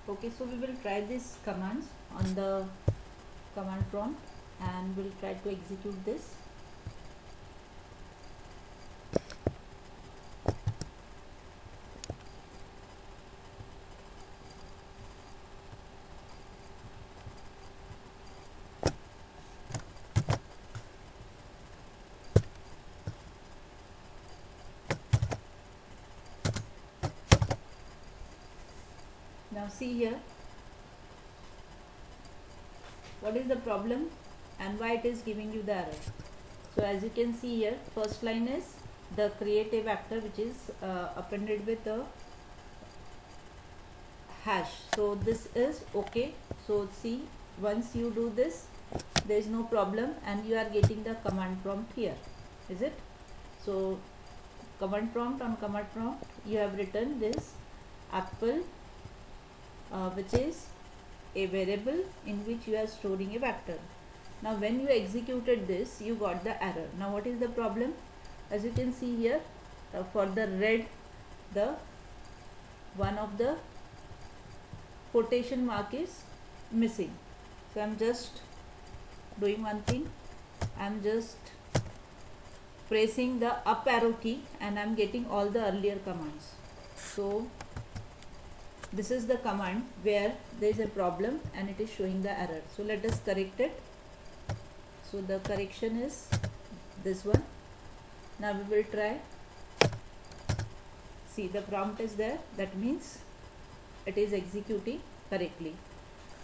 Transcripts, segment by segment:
Okay, so we will try these commands on the command prompt and we'll try to execute this. Now see here, what is the problem and why it is giving you the error. So as you can see here, first line is the create a vector which is appended with a hash. So this is okay. So see, once you do this, there is no problem and you are getting the command prompt here, is it? So command prompt, on command prompt you have written this apple, which is a variable in which you are storing a vector. Now when you executed this, you got the error. Now what is the problem? As you can see here, for the red, the one of the quotation mark is missing. So I'm just doing one thing, I'm just pressing the up arrow key and I'm getting all the earlier commands. So this is the command where there is a problem and it is showing the error. So let us correct it. So the correction is this one. Now we will try. See, the prompt is there, that means it is executing correctly.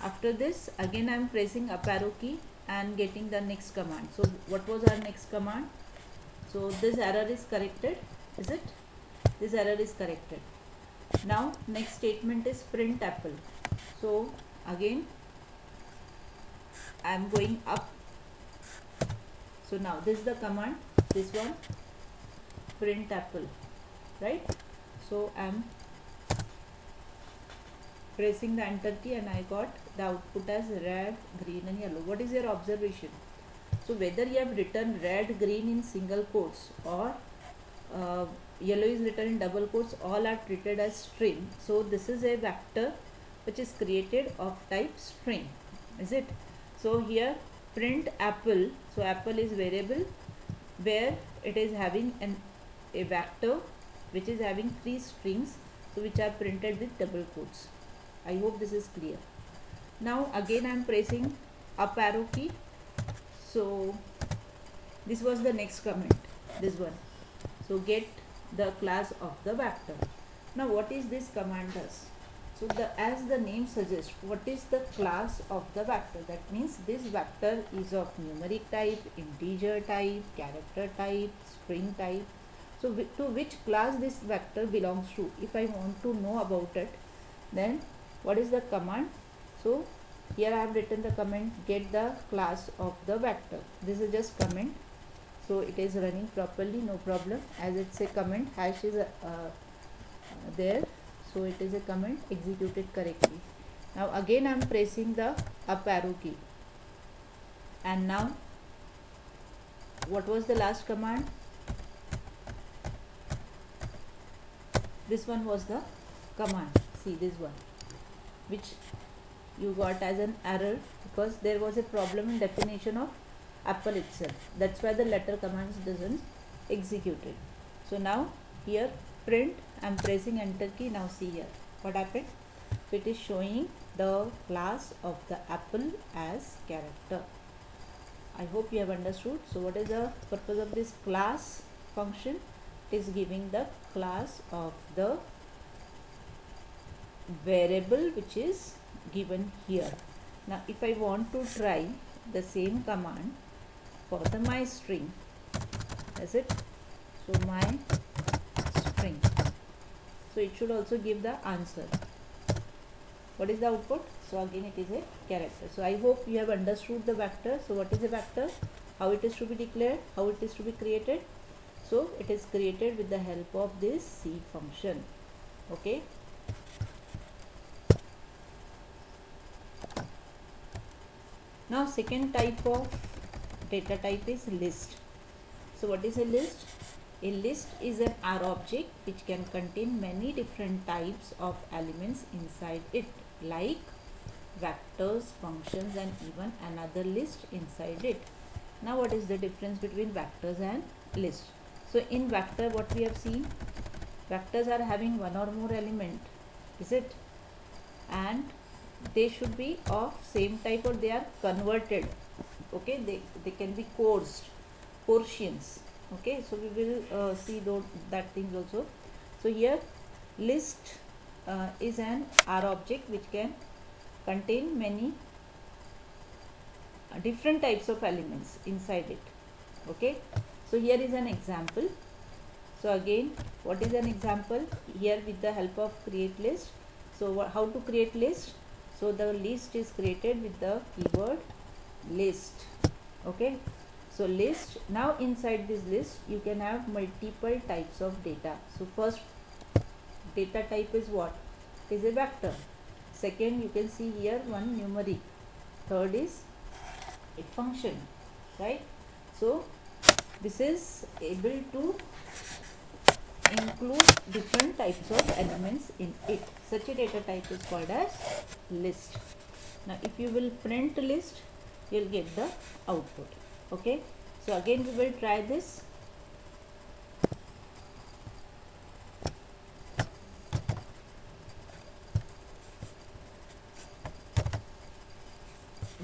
After this, again I am pressing up arrow key and getting the next command. So what was our next command? So this error is corrected, is it? This error is corrected. Now next statement is print apple. So again I am going up. So now this is the command, this one, print apple, right? So I am pressing the enter key and I got the output as red, green and yellow. What is your observation? So whether you have written red, green in single quotes or yellow is written in double quotes, all are treated as string. So this is a vector which is created of type string, is it? So here print apple, so apple is variable where it is having a vector which is having 3 strings, so which are printed with double quotes. I hope this is clear. Now again I am pressing up arrow key. So this was the next comment, this one. So get the class of the vector. Now what is this command does? So as the name suggests, what is the class of the vector? That means this vector is of numeric type, integer type, character type, string type. So to which class this vector belongs to? If I want to know about it, then what is the command? So here I have written the comment get the class of the vector. This is just comment. So it is running properly, no problem, as it's a comment, hash is there. So it is a comment executed correctly. Now again I am pressing the up arrow key. And now what was the last command? This one was the command. See, this one, which you got as an error because there was a problem in definition of apple itself. That's why the letter commands doesn't execute it. So now here print, I am pressing enter key. Now see here what happened. So it is showing the class of the apple as character. I hope you have understood. So what is the purpose of this class function? It is giving the class of the variable which is given here. Now if I want to try the same command for the my string, is it? So my string, so it should also give the answer. What is the output? So again it is a character. So I hope you have understood the vector. So what is a vector, how it is to be declared, how it is to be created? So it is created with the help of this C function. Okay. Now second type of data type is list. So what is a list? A list is an R object which can contain many different types of elements inside it, like vectors, functions, and even another list inside it. Now what is the difference between vectors and list? So in vector, what we have seen, vectors are having one or more element, is it? And they should be of same type or they are converted. Okay, they can be portions. Okay, so we will see that things also. So here list is an R object which can contain many different types of elements inside it. Okay, so here is an example. So again, what is an example? Here with the help of create list. So how to create list? So the list is created with the keyword list. Okay, so list. Now inside this list you can have multiple types of data. So first data type is what? It is a vector. Second, you can see here one numeric. Third is a function, right? So this is able to include different types of elements in it. Such a data type is called as list. Now if you will print list, you will get the output. Okay, so again we will try this.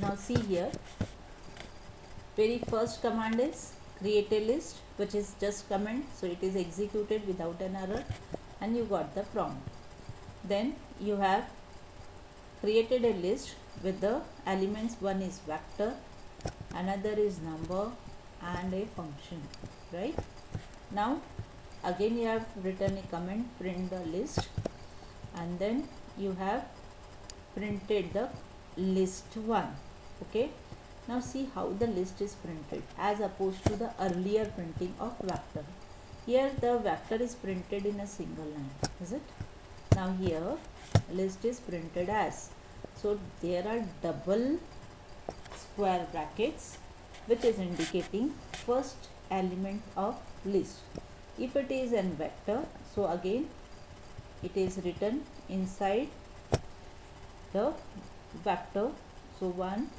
Now see here, very first command is create a list, which is just command, so it is executed without an error and you got the prompt. Then you have created a list with the elements. One is vector, another is number and a function, right? Now again you have written a command, print the list, and then you have printed the list 1. Okay, now see how the list is printed as opposed to the earlier printing of vector. Here the vector is printed in a single line, is it? Now here list is printed as, so there are double square brackets which is indicating first element of list. If it is an vector, so again it is written inside the vector. So 1,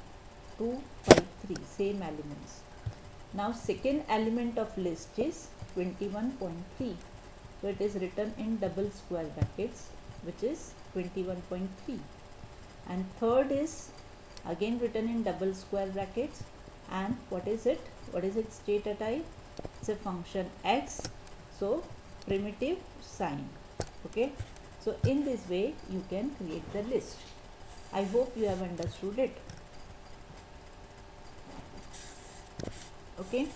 2, 5, 3 same elements. Now second element of list is 21.3. So it is written in double square brackets, which is 21.3. And third is again written in double square brackets. And what is it? What is its data type? It's a function x. So primitive sign. Okay. So in this way you can create the list. I hope you have understood it. Okay.